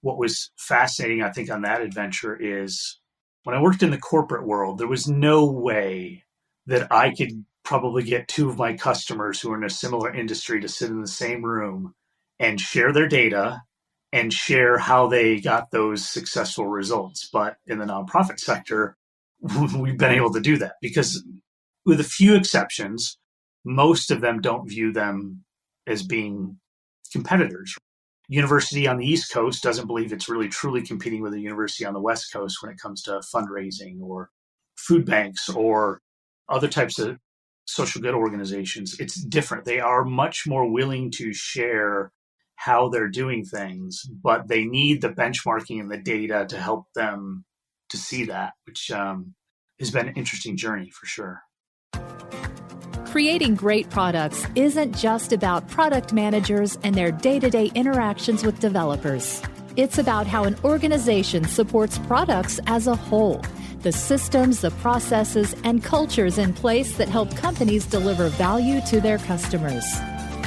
what was fascinating, I think, on that adventure is when I worked in the corporate world, there was no way that I could probably get two of my customers who are in a similar industry to sit in the same room and share their data and share how they got those successful results. But in the nonprofit sector, we've been able to do that because, with a few exceptions, most of them don't view them as being competitors. University on the East Coast doesn't believe it's really truly competing with a university on the West Coast when it comes to fundraising or food banks or other types of social good organizations. It's different. They are much more willing to share how they're doing things, but they need the benchmarking and the data to help them to see that, which has been an interesting journey for sure. Creating great products isn't just about product managers and their day-to-day interactions with developers. It's about how an organization supports products as a whole, the systems, the processes, and cultures in place that help companies deliver value to their customers.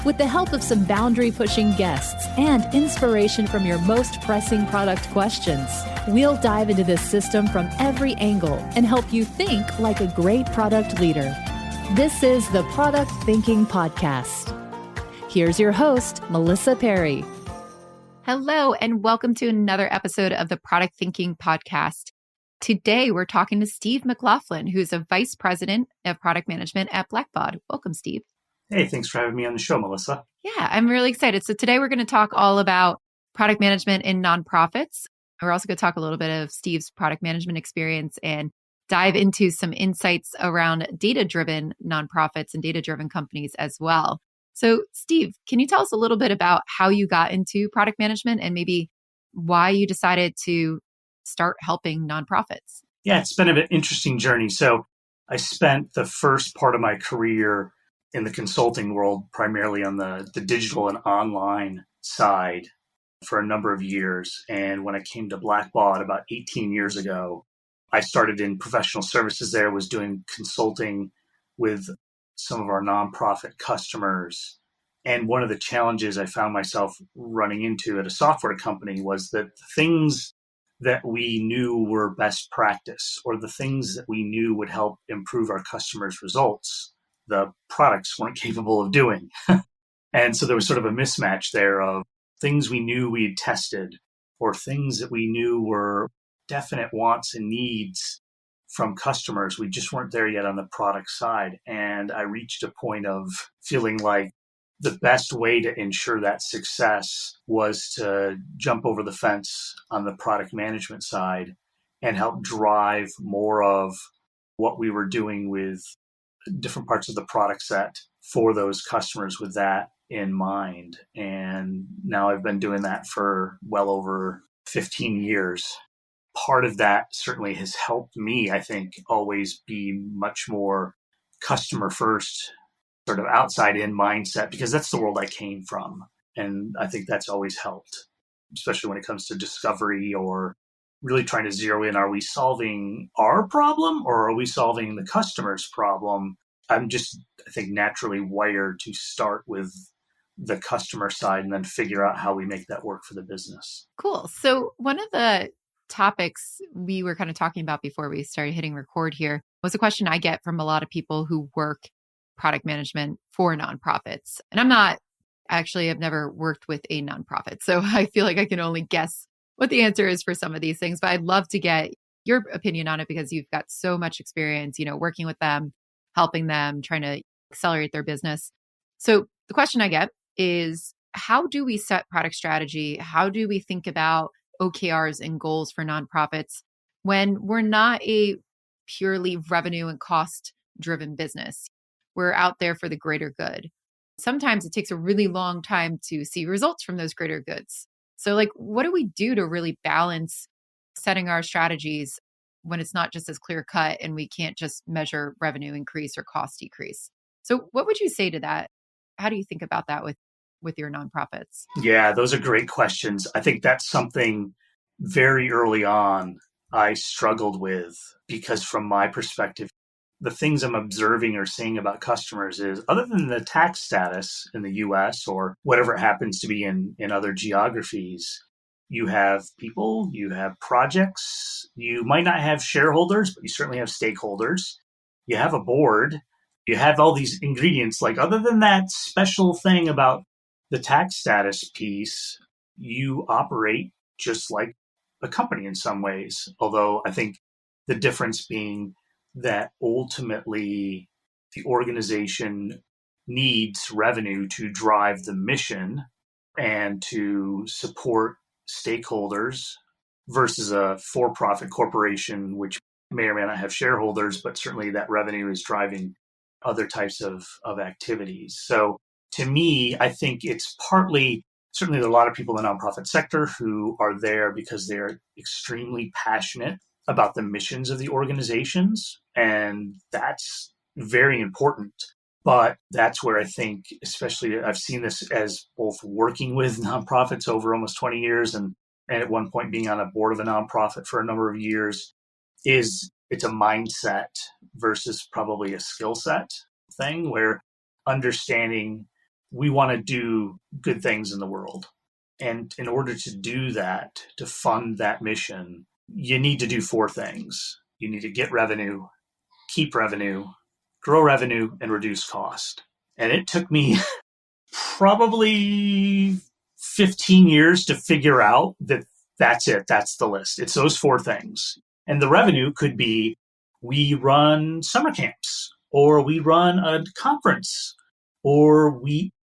With the help of some boundary-pushing guests and inspiration from your most pressing product questions, we'll dive into this system from every angle and help you think like a great product leader. This is the Product Thinking Podcast. Here's your host, Melissa Perri. Hello, and welcome to another episode of the Product Thinking Podcast. Today, we're talking to Steve Maclaughlin, who's a Vice President of Product Management at Blackbaud. Welcome, Steve. Hey, thanks for having me on the show, Melissa. Yeah, I'm really excited. So today we're going to talk all about product management in nonprofits. We're also going to talk a little bit of Steve's product management experience and dive into some insights around data-driven nonprofits and data-driven companies as well. So Steve, can you tell us a little bit about how you got into product management and maybe why you decided to start helping nonprofits? Yeah, it's been an interesting journey. So I spent the first part of my career in the consulting world, primarily on the digital and online side for a number of years. And when I came to Blackbaud about 18 years ago, I started in professional services there, was doing consulting with some of our nonprofit customers. And one of the challenges I found myself running into at a software company was that the things that we knew were best practice or the things that we knew would help improve our customers' results, the products weren't capable of doing. And so there was sort of a mismatch there of things we knew we had tested or things that we knew were definite wants and needs from customers. We just weren't there yet on the product side. And I reached a point of feeling like the best way to ensure that success was to jump over the fence on the product management side and help drive more of what we were doing with different parts of the product set for those customers with that in mind. And now I've been doing that for well over 15 years. Part of that certainly has helped me, I think, always be much more customer first, sort of outside in mindset, because that's the world I came from. And I think that's always helped, especially when it comes to discovery or really trying to zero in. Are we solving our problem or are we solving the customer's problem? I'm just, I think, naturally wired to start with the customer side and then figure out how we make that work for the business. Cool. So one of the topics we were kind of talking about before we started hitting record here was a question I get from a lot of people who work product management for nonprofits. And I've never worked with a nonprofit. So I feel like I can only guess what the answer is for some of these things, but I'd love to get your opinion on it because you've got so much experience, working with them, helping them, trying to accelerate their business. So the question I get is, how do we set product strategy? How do we think about OKRs and goals for nonprofits when we're not a purely revenue and cost driven business? We're out there for the greater good. Sometimes it takes a really long time to see results from those greater goods. So what do we do to really balance setting our strategies when it's not just as clear cut and we can't just measure revenue increase or cost decrease? So what would you say to that? How do you think about that with your nonprofits? Yeah, those are great questions. I think that's something very early on I struggled with because from my perspective, the things I'm observing or seeing about customers is, other than the tax status in the US or whatever it happens to be in other geographies, You have people, you have projects, you might not have shareholders, but you certainly have stakeholders. You have a board, you have all these ingredients. Like, other than that special thing about the tax status piece, you operate just like a company in some ways. Although I think the difference being that ultimately the organization needs revenue to drive the mission and to support stakeholders versus a for-profit corporation, which may or may not have shareholders, but certainly that revenue is driving other types of activities. So to me, I think it's partly, certainly there are a lot of people in the nonprofit sector who are there because they're extremely passionate about the missions of the organizations, and that's very important. But that's where I think, especially I've seen this as both working with nonprofits over almost 20 years and at one point being on a board of a nonprofit for a number of years, is it's a mindset versus probably a skill set thing, where understanding we want to do good things in the world. And in order to do that, to fund that mission, you need to do four things. You need to get revenue, keep revenue, grow revenue, and reduce cost. And it took me probably 15 years to figure out that that's it. That's the list. It's those four things. And the revenue could be, we run summer camps, or we run a conference, or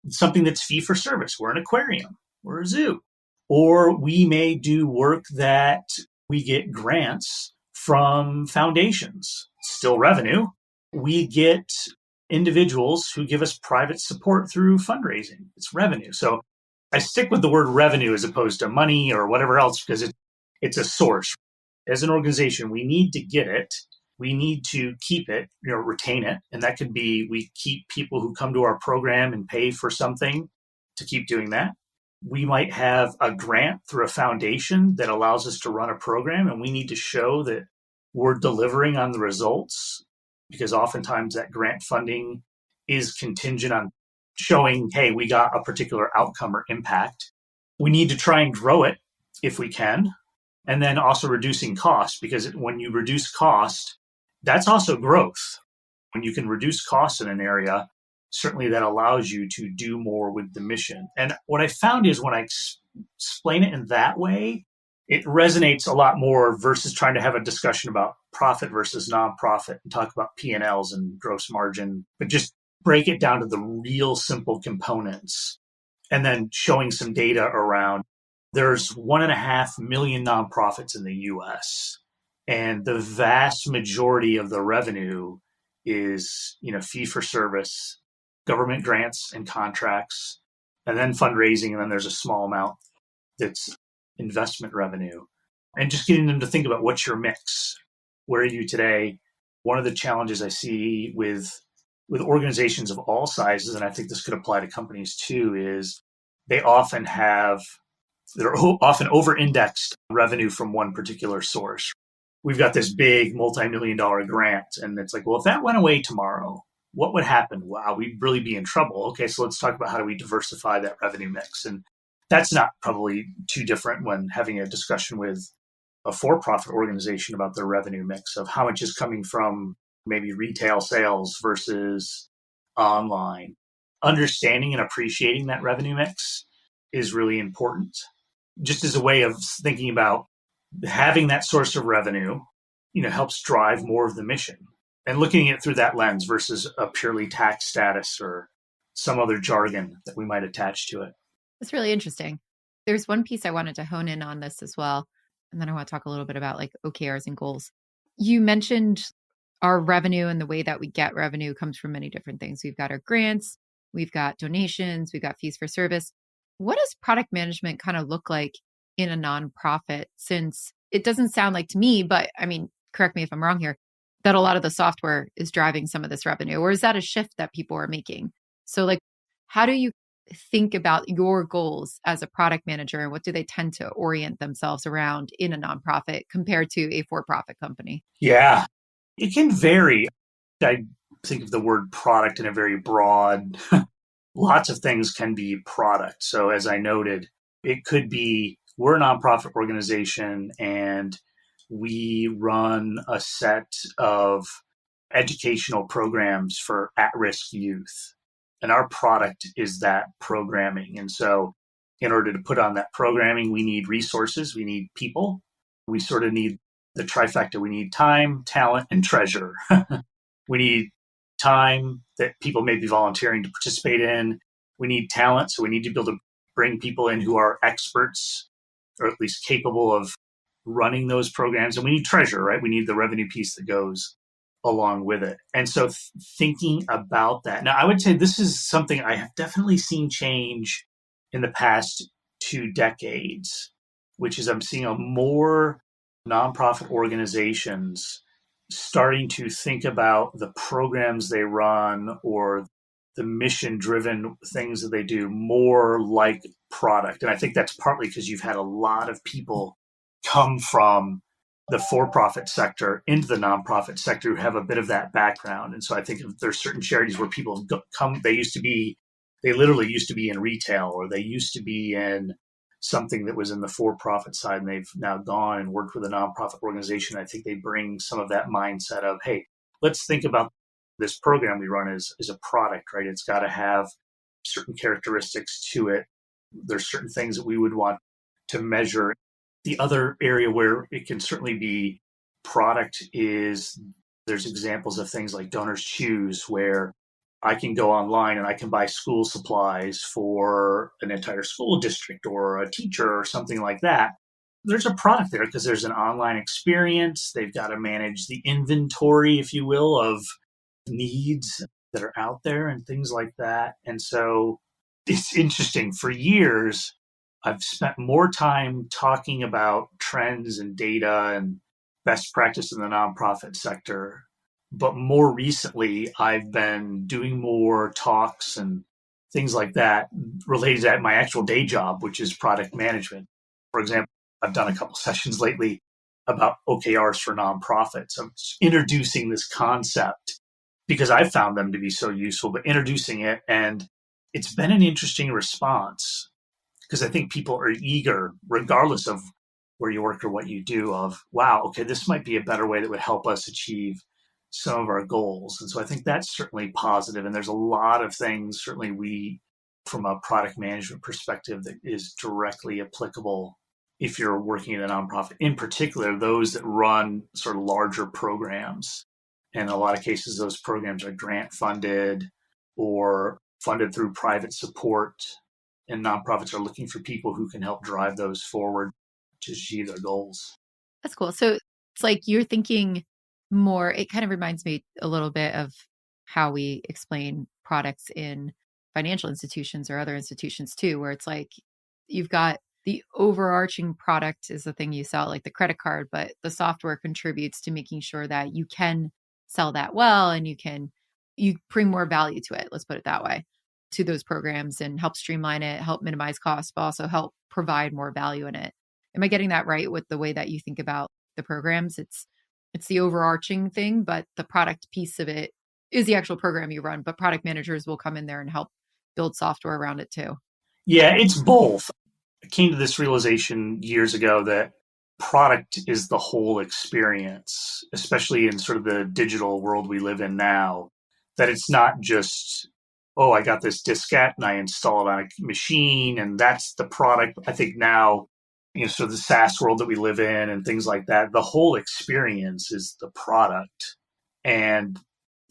something that's fee for service. We're an aquarium, we're a zoo. Or we may do work that we get grants from foundations, still revenue. We get individuals who give us private support through fundraising. It's revenue. So I stick with the word revenue as opposed to money or whatever else, because it's a source. As an organization, we need to get it. We need to keep it, retain it. And that could be, we keep people who come to our program and pay for something to keep doing that. We might have a grant through a foundation that allows us to run a program, and we need to show that we're delivering on the results, because oftentimes that grant funding is contingent on showing, hey, we got a particular outcome or impact. We need to try and grow it if we can. And then also reducing cost, because when you reduce cost, that's also growth. When you can reduce costs in an area, certainly that allows you to do more with the mission. And what I found is when I explain it in that way, it resonates a lot more versus trying to have a discussion about profit versus nonprofit and talk about P&Ls and gross margin, but just break it down to the real simple components, and then showing some data around. There's 1.5 million nonprofits in the US, and the vast majority of the revenue is, fee for service, government grants and contracts, and then fundraising. And then there's a small amount that's investment revenue. And just getting them to think about, what's your mix? Where are you today? One of the challenges I see with organizations of all sizes, and I think this could apply to companies too, is they're often over-indexed revenue from one particular source. We've got this big multi-million-dollar grant, and it's like, well, if that went away tomorrow, what would happen? Wow, we'd really be in trouble. Okay, so let's talk about how do we diversify that revenue mix. And that's not probably too different when having a discussion with a for-profit organization about their revenue mix of how much is coming from maybe retail sales versus online. Understanding and appreciating that revenue mix is really important, just as a way of thinking about having that source of revenue, helps drive more of the mission, and looking at it through that lens versus a purely tax status or some other jargon that we might attach to it. That's really interesting. There's one piece I wanted to hone in on this as well. And then I want to talk a little bit about like OKRs and goals. You mentioned our revenue, and the way that we get revenue comes from many different things. We've got our grants, we've got donations, we've got fees for service. What does product management kind of look like in a nonprofit? Since it doesn't sound like to me, but I mean, correct me if I'm wrong here, that a lot of the software is driving some of this revenue, or is that a shift that people are making? So like, how do you think about your goals as a product manager, and what do they tend to orient themselves around in a nonprofit compared to a for-profit company? Yeah, it can vary. I think of the word product in a very broad, lots of things can be product. So as I noted, it could be we're a nonprofit organization and we run a set of educational programs for at-risk youth. And our product is that programming. And so in order to put on that programming, we need resources, we need people. We sort of need the trifecta. We need time, talent, and treasure. We need time that people may be volunteering to participate in. We need talent. So we need to be able to bring people in who are experts or at least capable of running those programs. And we need treasure, right? We need the revenue piece that goes along with it. And so thinking about that. Now, I would say this is something I have definitely seen change in the past 2 decades, which is I'm seeing a more nonprofit organizations starting to think about the programs they run or the mission-driven things that they do more like product. And I think that's partly because you've had a lot of people come from the for-profit sector into the nonprofit sector who have a bit of that background. And so I think if there's certain charities where people come, they literally used to be in retail, or they used to be in something that was in the for-profit side, and they've now gone and worked with a nonprofit organization. I think they bring some of that mindset of, hey, let's think about this program we run as a product, right? It's got to have certain characteristics to it. There's certain things that we would want to measure. The other area where it can certainly be product is there's examples of things like Donors Choose, where I can go online and I can buy school supplies for an entire school district or a teacher or something like that. There's a product there because there's an online experience. They've got to manage the inventory, if you will, of needs that are out there and things like that. And so it's interesting. For years, I've spent more time talking about trends and data and best practice in the nonprofit sector. But more recently, I've been doing more talks and things like that related to my actual day job, which is product management. For example, I've done a couple sessions lately about OKRs for nonprofits. I'm introducing this concept because I found them to be so useful, but introducing it, and it's been an interesting response because I think people are eager, regardless of where you work or what you do, of, wow, okay, this might be a better way that would help us achieve some of our goals. And so I think that's certainly positive. And there's a lot of things, certainly we, from a product management perspective, that is directly applicable if you're working at a nonprofit, in particular, those that run sort of larger programs. And in a lot of cases, those programs are grant funded or funded through private support. And nonprofits are looking for people who can help drive those forward to achieve their goals. That's cool. So it's like you're thinking more, it kind of reminds me a little bit of how we explain products in financial institutions or other institutions too, where it's like you've got the overarching product is the thing you sell, like the credit card, but the software contributes to making sure that you can sell that well and you bring more value to it, let's put it that way, to those programs, and help streamline it, help minimize costs, but also help provide more value in it. Am I getting that right with the way that you think about the programs? It's the overarching thing, but the product piece of it is the actual program you run, but product managers will come in there and help build software around it too. Yeah, it's both. I came to this realization years ago that product is the whole experience, especially in sort of the digital world we live in now, that it's not just, oh, I got this diskette and I install it on a machine and that's the product. I think now, sort of the SaaS world that we live in and things like that, the whole experience is the product. And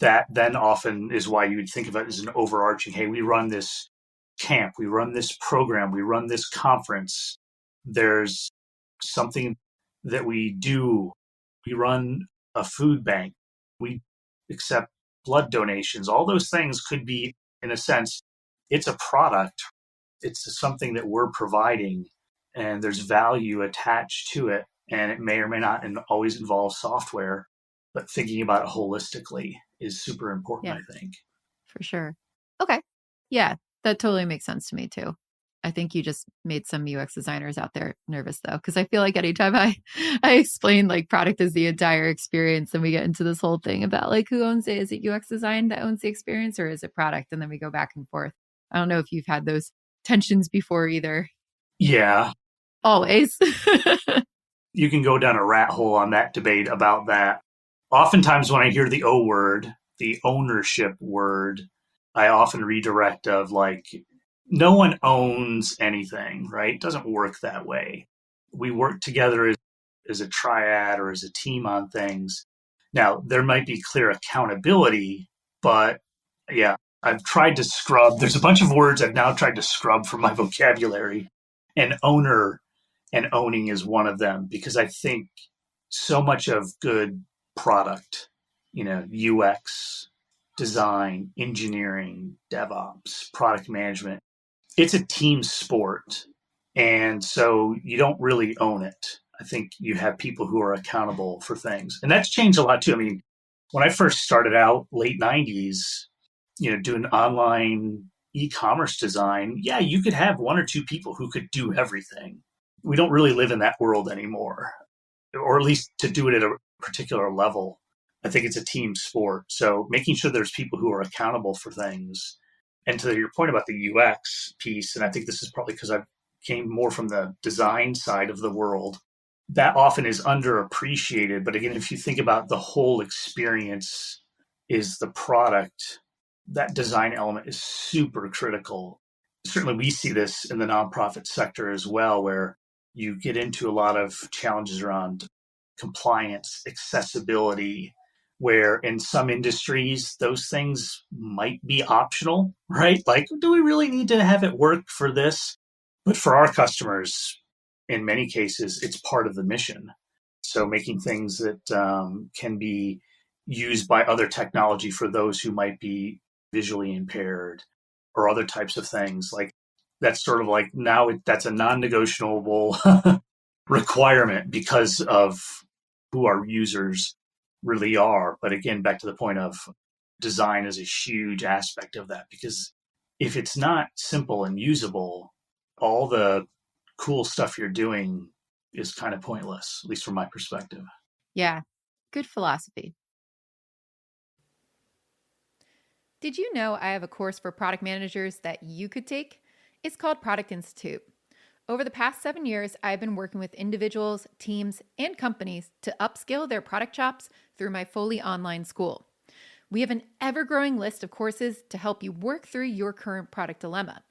that then often is why you would think of it as an overarching, hey, we run this camp, we run this program, we run this conference. There's something that we do. We run a food bank. We accept blood donations. All those things could be, in a sense, it's a product. It's something that we're providing. And there's value attached to it. And it may or may not always involve software, but thinking about it holistically is super important, I think. For sure. Okay. Yeah, that totally makes sense to me too. I think you just made some UX designers out there nervous though, because I feel like anytime I explain like product is the entire experience, and we get into this whole thing about like who owns it. Is it UX design that owns the experience, or is it product? And then we go back and forth. I don't know if you've had those tensions before either. Yeah. Always. You can go down a rat hole on that debate about that. Oftentimes when I hear the O word, the ownership word, I often redirect of like, no one owns anything, right? It doesn't work that way. We work together as a triad or as a team on things. Now, there might be clear accountability, but yeah, I've tried to scrub. There's a bunch of words I've now tried to scrub from my vocabulary, and owner and owning is one of them, because I think so much of good product, UX, design, engineering, DevOps, product management, it's a team sport. And so you don't really own it. I think you have people who are accountable for things. And that's changed a lot too. I mean, when I first started out, late 90s, doing online e-commerce design, yeah, you could have one or two people who could do everything. We don't really live in that world anymore, or at least to do it at a particular level. I think it's a team sport. So making sure there's people who are accountable for things. And to your point about the UX piece, and I think this is probably because I came more from the design side of the world, that often is underappreciated. But again, if you think about the whole experience is the product, that design element is super critical. Certainly we see this in the nonprofit sector as well, where you get into a lot of challenges around compliance, accessibility, where in some industries, those things might be optional, right? Like, do we really need to have it work for this? But for our customers, in many cases, it's part of the mission. So making things that can be used by other technology for those who might be visually impaired or other types of things, like that's sort of like now that's a non-negotiable requirement because of who our users really are. But again, back to the point of design is a huge aspect of that, because if it's not simple and usable, all the cool stuff you're doing is kind of pointless, at least from my perspective. Yeah, good philosophy. Did you know I have a course for product managers that you could take? It's called Product Institute. Over the past 7 years, I've been working with individuals, teams, and companies to upskill their product chops through my fully online school. We have an ever-growing list of courses to help you work through your current product dilemma.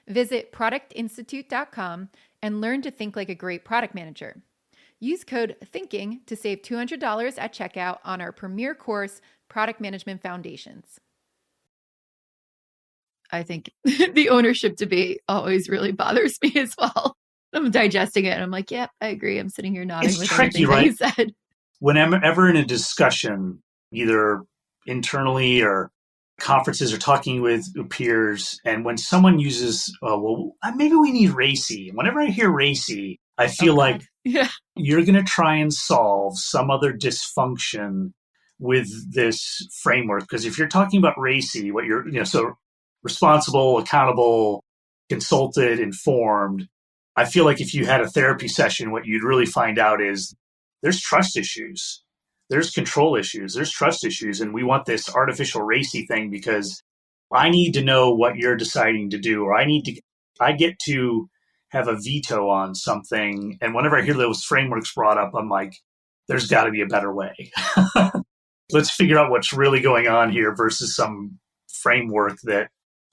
Visit productinstitute.com and learn to think like a great product manager. Use code THINKING to save $200 at checkout on our premier course, Product Management Foundations. I think the ownership debate always really bothers me as well. I'm digesting it and I'm like, yep, I agree. I'm sitting here nodding with tricky, everything right? that you said. When I'm ever in a discussion, either internally or conferences or talking with peers, and when someone uses, maybe we need RACI. Whenever I hear RACI, I feel like you're going to try and solve some other dysfunction with this framework. Because if you're talking about RACI, what you're, so responsible, accountable, consulted, informed, I feel like if you had a therapy session, what you'd really find out is there's trust issues. There's control issues. There's trust issues. And we want this artificial RACI thing because I need to know what you're deciding to do, or I get to have a veto on something. And whenever I hear those frameworks brought up, I'm like, there's got to be a better way. Let's figure out what's really going on here versus some framework that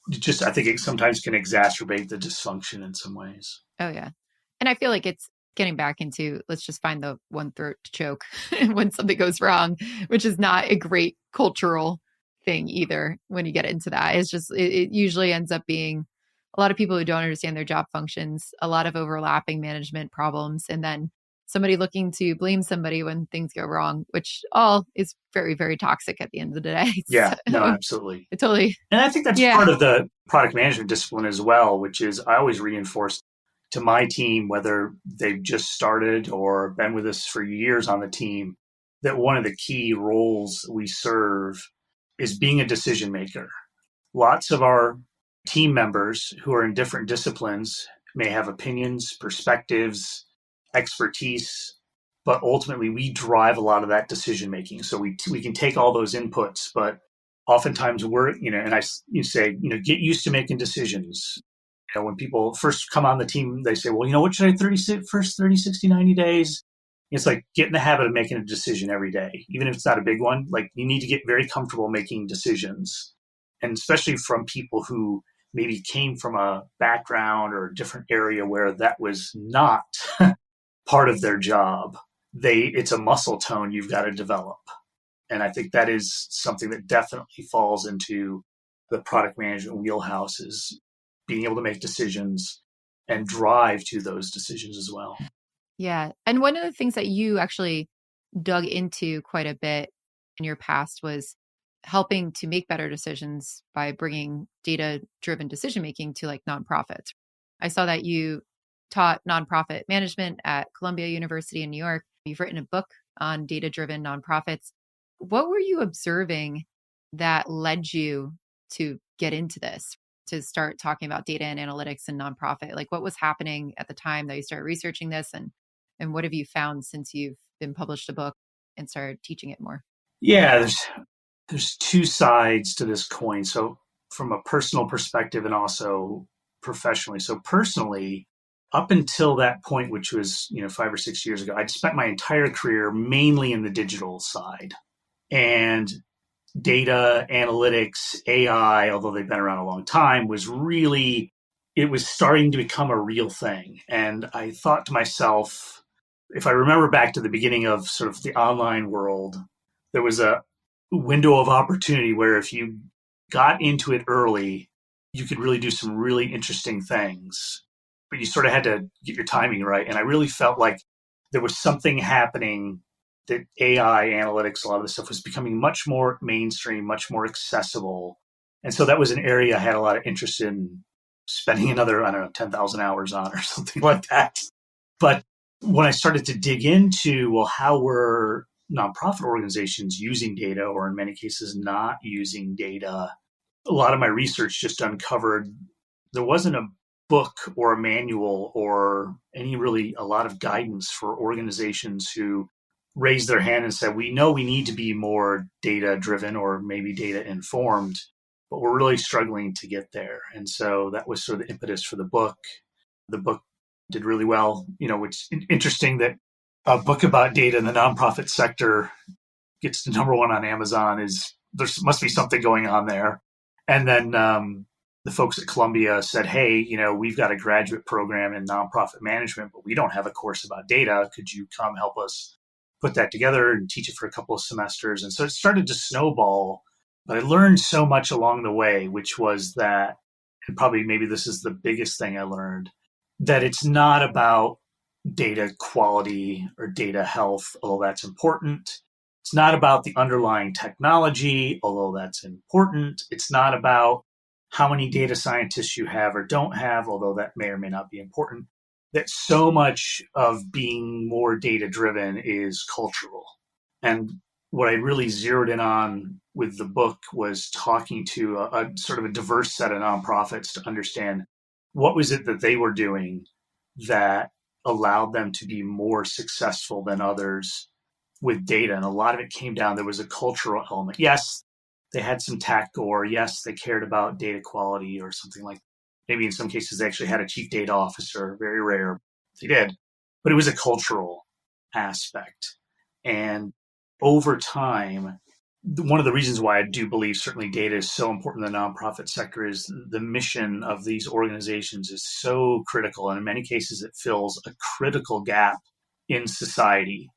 just, I think it sometimes can exacerbate the dysfunction in some ways. Oh, yeah. And I feel like it's getting back into, let's just find the one throat to choke when something goes wrong, which is not a great cultural thing either. When you get into that, it's just, it usually ends up being a lot of people who don't understand their job functions, a lot of overlapping management problems, and then somebody looking to blame somebody when things go wrong, which all is very, very toxic at the end of the day. Yeah, no, absolutely. Totally. And I think that's part of the product management discipline as well, which is I always reinforce to my team, whether they've just started or been with us for years on the team, that one of the key roles we serve is being a decision maker. Lots of our team members who are in different disciplines may have opinions, perspectives, expertise, but ultimately we drive a lot of that decision making. So we can take all those inputs, but oftentimes we're, and you say, get used to making decisions. When people first come on the team, they say, well, what should I 30, 60, 90 days? It's like get in the habit of making a decision every day, even if it's not a big one. Like you need to get very comfortable making decisions. And especially from people who maybe came from a background or a different area where that was not part of their job. It's a muscle tone you've got to develop. And I think that is something that definitely falls into the product management wheelhouse, is being able to make decisions and drive to those decisions as well. Yeah. And one of the things that you actually dug into quite a bit in your past was helping to make better decisions by bringing data-driven decision-making to like nonprofits. I saw that you taught nonprofit management at Columbia University in New York. You've written a book on data-driven nonprofits. What were you observing that led you to get into this, to start talking about data and analytics and nonprofit? Like what was happening at the time that you started researching this, and what have you found since you've been published a book and started teaching it more? Yeah, there's two sides to this coin. So from a personal perspective and also professionally. So personally, up until that point, which was 5 or 6 years ago, I'd spent my entire career mainly in the digital side. And data, analytics, AI, although they've been around a long time, it was starting to become a real thing. And I thought to myself, if I remember back to the beginning of sort of the online world, there was a window of opportunity where if you got into it early, you could really do some really interesting things. But you sort of had to get your timing right. And I really felt like there was something happening, that AI analytics, a lot of this stuff was becoming much more mainstream, much more accessible. And so that was an area I had a lot of interest in spending another, 10,000 hours on or something like that. But when I started to dig into, well, how were nonprofit organizations using data, or in many cases not using data, a lot of my research just uncovered there wasn't a book or a manual or a lot of guidance for organizations who raised their hand and said, we know we need to be more data driven or maybe data informed, but we're really struggling to get there. And so that was sort of the impetus for the book. The book did really well, which is interesting that a book about data in the nonprofit sector gets to number one on Amazon. There must be something going on there. And then the folks at Columbia said, hey, we've got a graduate program in nonprofit management, but we don't have a course about data. Could you come help us put that together and teach it for a couple of semesters? And so it started to snowball. But I learned so much along the way, which was that, and probably maybe this is the biggest thing I learned, that it's not about data quality or data health, although that's important. It's not about the underlying technology, although that's important. It's not about how many data scientists you have or don't have, although that may or may not be important. That so much of being more data driven is cultural. And what I really zeroed in on with the book was talking to a sort of a diverse set of nonprofits to understand what was it that they were doing that allowed them to be more successful than others with data. And a lot of it came down, there was a cultural element. Yes, they had some tech, or yes, they cared about data quality or something like that. Maybe in some cases they actually had a chief data officer, very rare, they did. But it was a cultural aspect. And over time, one of the reasons why I do believe certainly data is so important in the nonprofit sector is the mission of these organizations is so critical. And in many cases, it fills a critical gap in society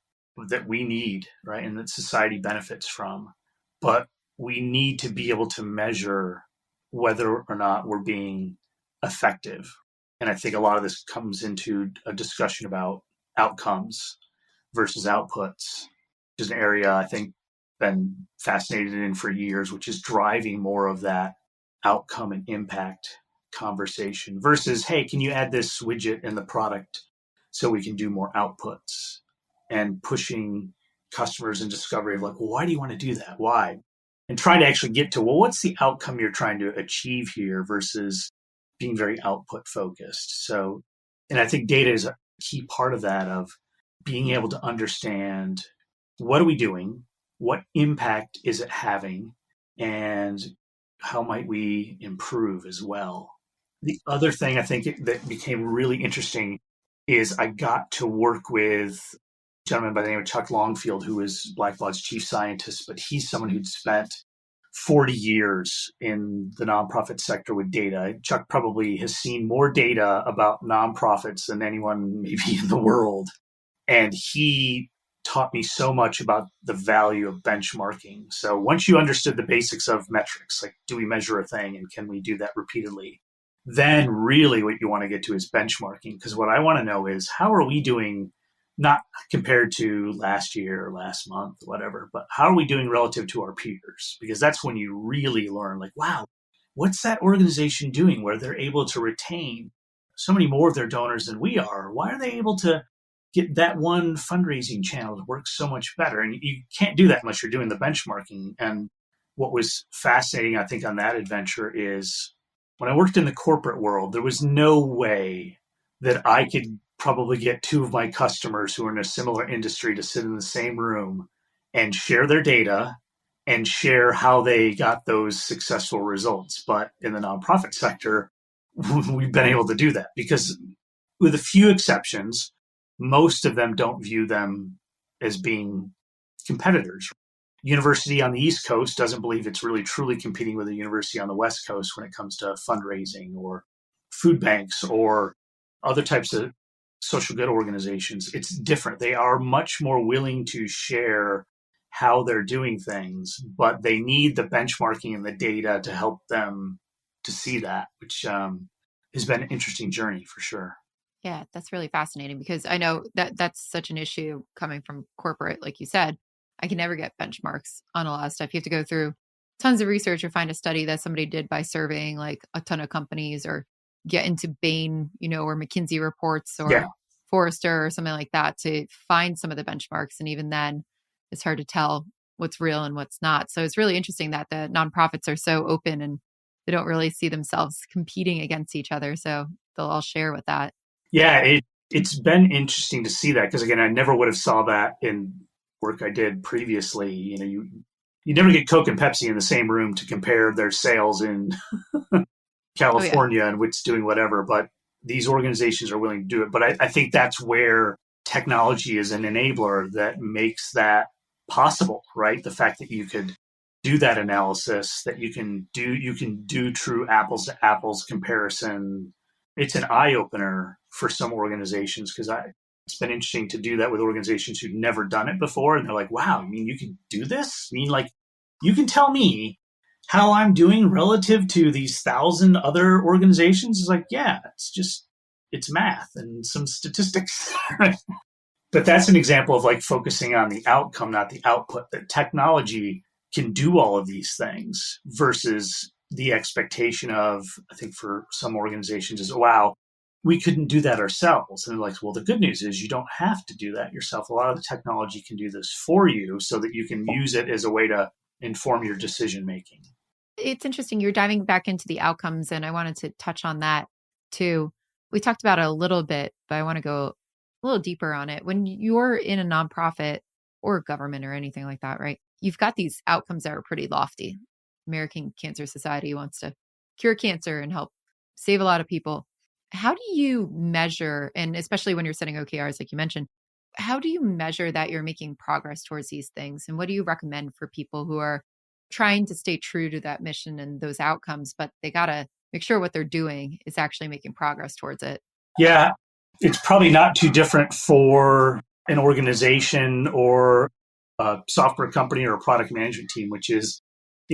that we need, right? And that society benefits from. But we need to be able to measure whether or not we're being effective. And I think a lot of this comes into a discussion about outcomes versus outputs, which is an area I think been fascinated in for years, which is driving more of that outcome and impact conversation versus, hey, can you add this widget in the product so we can do more outputs, and pushing customers in discovery of like, well, why do you want to do that? Why? And trying to actually get to, well, what's the outcome you're trying to achieve here versus being very output focused. So, and I think data is a key part of that, of being able to understand what are we doing? What impact is it having? And how might we improve as well? The other thing I think that became really interesting is I got to work with a gentleman by the name of Chuck Longfield, who is Blackbaud's chief scientist, but he's someone who'd spent 40 years in the nonprofit sector with data. Chuck probably has seen more data about nonprofits than anyone maybe in the world. And he taught me so much about the value of benchmarking. So once you understood the basics of metrics, like do we measure a thing and can we do that repeatedly? Then really what you want to get to is benchmarking. Because what I want to know is how are we doing, not compared to last year or last month, whatever, but how are we doing relative to our peers? Because that's when you really learn, like, wow, what's that organization doing where they're able to retain so many more of their donors than we are? Why are they able to get that one fundraising channel to work so much better? And you can't do that unless you're doing the benchmarking. And what was fascinating, I think, on that adventure is when I worked in the corporate world, there was no way that I could probably get two of my customers who are in a similar industry to sit in the same room and share their data and share how they got those successful results. But in the nonprofit sector, we've been able to do that because with a few exceptions, most of them don't view them as being competitors. University on the East Coast doesn't believe it's really truly competing with a university on the West Coast when it comes to fundraising or food banks or other types of social good organizations. It's different. They are much more willing to share how they're doing things, but they need the benchmarking and the data to help them to see that, which has been an interesting journey for sure. Yeah, that's really fascinating because I know that that's such an issue coming from corporate. Like you said, I can never get benchmarks on a lot of stuff. You have to go through tons of research or find a study that somebody did by surveying like a ton of companies or get into Bain, or McKinsey reports or Forrester or something like that to find some of the benchmarks. And even then it's hard to tell what's real and what's not. So it's really interesting that the nonprofits are so open and they don't really see themselves competing against each other. So they'll all share with that. Yeah, it's been interesting to see that because, again, I never would have saw that in work I did previously. You never get Coke and Pepsi in the same room to compare their sales in California and which doing whatever, but these organizations are willing to do it. But I think that's where technology is an enabler that makes that possible, right? The fact that you could do that analysis, that you can do true apples to apples comparison. It's an eye opener for some organizations because it's been interesting to do that with organizations who've never done it before. And they're like, wow, I mean, you can do this? I mean, like, you can tell me how I'm doing relative to these 1,000 other organizations? It's like, yeah, it's math and some statistics. Right? But that's an example of like focusing on the outcome, not the output. That technology can do all of these things versus the expectation of, I think for some organizations is, wow, we couldn't do that ourselves. And they're like, well, the good news is you don't have to do that yourself. A lot of the technology can do this for you so that you can use it as a way to inform your decision making. It's interesting. You're diving back into the outcomes, and I wanted to touch on that too. We talked about it a little bit, but I want to go a little deeper on it. When you're in a nonprofit or government or anything like that, right? You've got these outcomes that are pretty lofty. American Cancer Society wants to cure cancer and help save a lot of people. How do you measure, and especially when you're setting OKRs, like you mentioned, how do you measure that you're making progress towards these things? And what do you recommend for people who are trying to stay true to that mission and those outcomes, but they got to make sure what they're doing is actually making progress towards it? Yeah, it's probably not too different for an organization or a software company or a product management team, which is,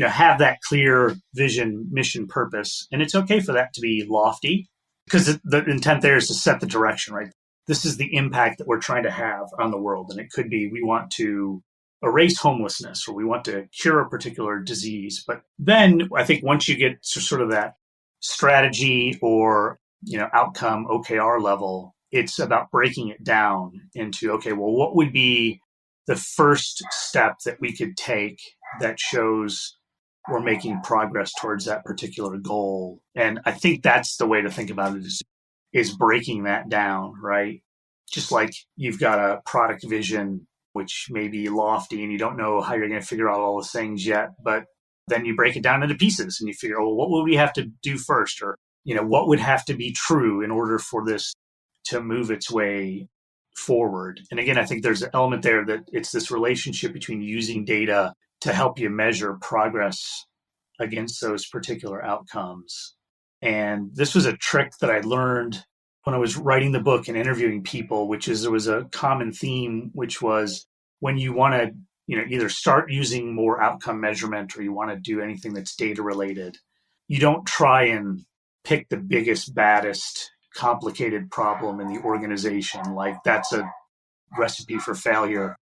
have that clear vision, mission, purpose. And it's okay for that to be lofty because the intent there is to set the direction, right? This is the impact that we're trying to have on the world. And it could be we want to erase homelessness or we want to cure a particular disease. But then I think once you get to sort of that strategy or outcome OKR level, it's about breaking it down into, okay, well, what would be the first step that we could take that shows we're making progress towards that particular goal? And I think that's the way to think about it is breaking that down, right? Just like you've got a product vision, which may be lofty and you don't know how you're going to figure out all the things yet, but then you break it down into pieces and you figure, well, what will we have to do first? Or, what would have to be true in order for this to move its way forward. And again, I think there's an element there that it's this relationship between using data to help you measure progress against those particular outcomes. And this was a trick that I learned when I was writing the book and interviewing people, which is there was a common theme, which was when you want to, either start using more outcome measurement or you want to do anything that's data related, you don't try and pick the biggest, baddest, complicated problem in the organization. Like that's a recipe for failure.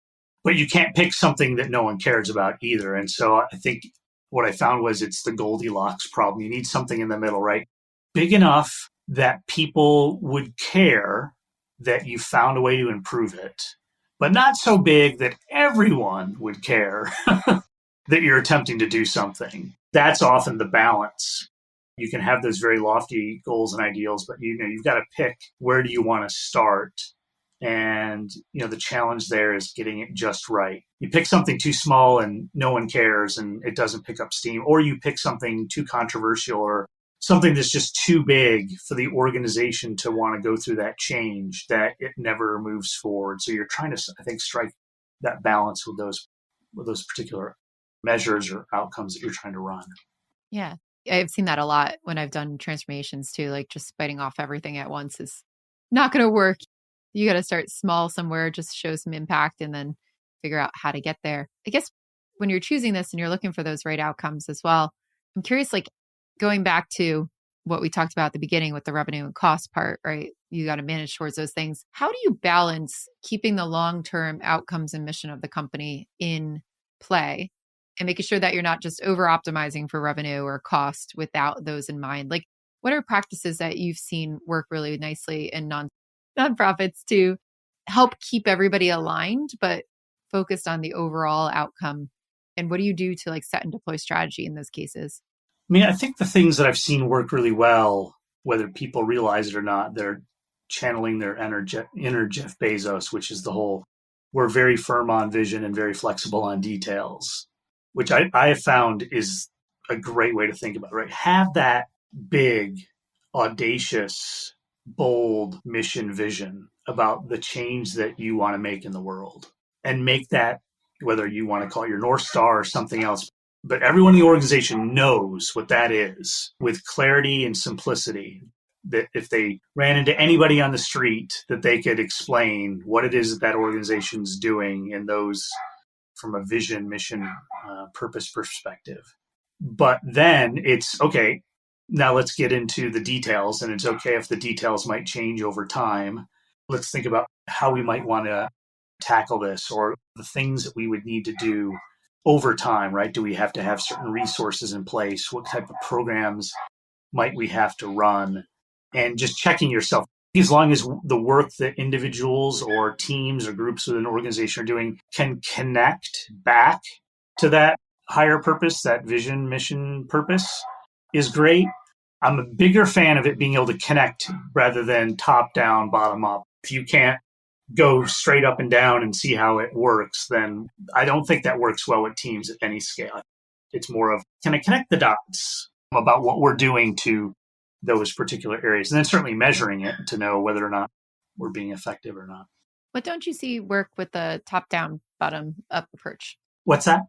But you can't pick something that no one cares about either. And so I think what I found was it's the Goldilocks problem. You need something in the middle, right? Big enough that people would care that you found a way to improve it, but not so big that everyone would care that you're attempting to do something. That's often the balance. You can have those very lofty goals and ideals, but you've got to pick where do you want to start. And the challenge there is getting it just right. You pick something too small and no one cares and it doesn't pick up steam, or you pick something too controversial or something that's just too big for the organization to want to go through that change that it never moves forward. So you're trying to, I think, strike that balance with those particular measures or outcomes that you're trying to run. Yeah. I've seen that a lot when I've done transformations too, like just biting off everything at once is not going to work. You got to start small somewhere, just show some impact and then figure out how to get there. I guess when you're choosing this and you're looking for those right outcomes as well, I'm curious, like going back to what we talked about at the beginning with the revenue and cost part, right? You got to manage towards those things. How do you balance keeping the long-term outcomes and mission of the company in play and making sure that you're not just over optimizing for revenue or cost without those in mind? Like, what are practices that you've seen work really nicely in nonprofits to help keep everybody aligned, but focused on the overall outcome? And what do you do to like set and deploy strategy in those cases? I mean, I think the things that I've seen work really well, whether people realize it or not, they're channeling their inner Jeff Bezos, which is the whole, we're very firm on vision and very flexible on details, which I have found is a great way to think about it, right? Have that big, audacious, bold mission vision about the change that you want to make in the world and make that, whether you want to call it your North Star or something else, but everyone in the organization knows what that is with clarity and simplicity, that if they ran into anybody on the street, that they could explain what it is that organization's doing in those from a vision, mission, purpose perspective. But then it's okay. Now let's get into the details, and it's okay if the details might change over time. Let's think about how we might want to tackle this or the things that we would need to do over time, right? Do we have to have certain resources in place? What type of programs might we have to run? And just checking yourself. As long as the work that individuals or teams or groups within an organization are doing can connect back to that higher purpose, that vision, mission, purpose is great. I'm a bigger fan of it being able to connect rather than top down, bottom up. If you can't go straight up and down and see how it works, then I don't think that works well with teams at any scale. It's more of, can I connect the dots about what we're doing to those particular areas? And then certainly measuring it to know whether or not we're being effective or not. What don't you see work with the top down, bottom up approach? What's that?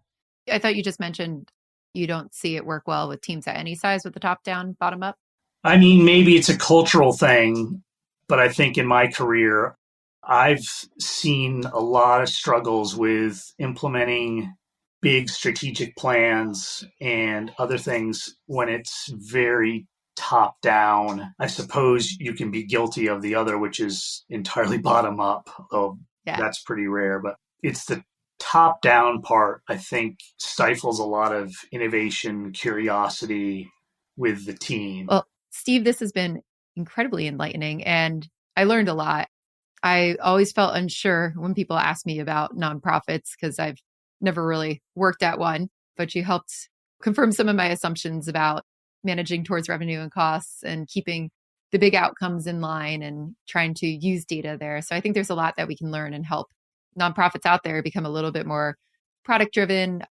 I thought you just mentioned you don't see it work well with teams at any size with the top down, bottom up. I mean, maybe it's a cultural thing, but I think in my career, I've seen a lot of struggles with implementing big strategic plans and other things when it's very top down. I suppose you can be guilty of the other, which is entirely bottom up, although that's pretty rare. But it's the top down part, I think, stifles a lot of innovation, curiosity with the team. Well, Steve, this has been incredibly enlightening and I learned a lot. I always felt unsure when people ask me about nonprofits because I've never really worked at one, but you helped confirm some of my assumptions about managing towards revenue and costs and keeping the big outcomes in line and trying to use data there. So I think there's a lot that we can learn and help nonprofits out there become a little bit more product driven,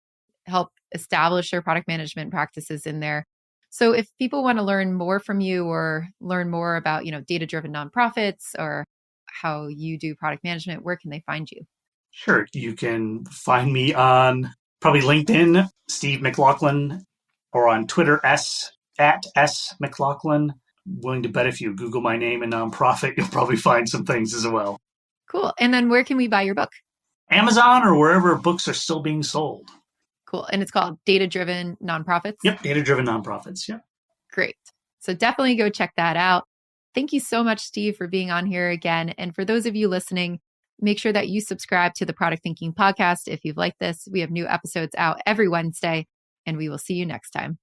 help establish their product management practices in there. So if people want to learn more from you or learn more about, data-driven nonprofits or how you do product management, where can they find you? Sure. You can find me on probably LinkedIn, Steve Maclaughlin, or on Twitter, at S Maclaughlin. Willing to bet if you Google my name and nonprofit, you'll probably find some things as well. Cool. And then where can we buy your book? Amazon or wherever books are still being sold. Cool. And it's called Data-Driven Nonprofits? Yep, Data-Driven Nonprofits. Yep. Great. So definitely go check that out. Thank you so much, Steve, for being on here again. And for those of you listening, make sure that you subscribe to the Product Thinking Podcast if you've liked this. We have new episodes out every Wednesday, and we will see you next time.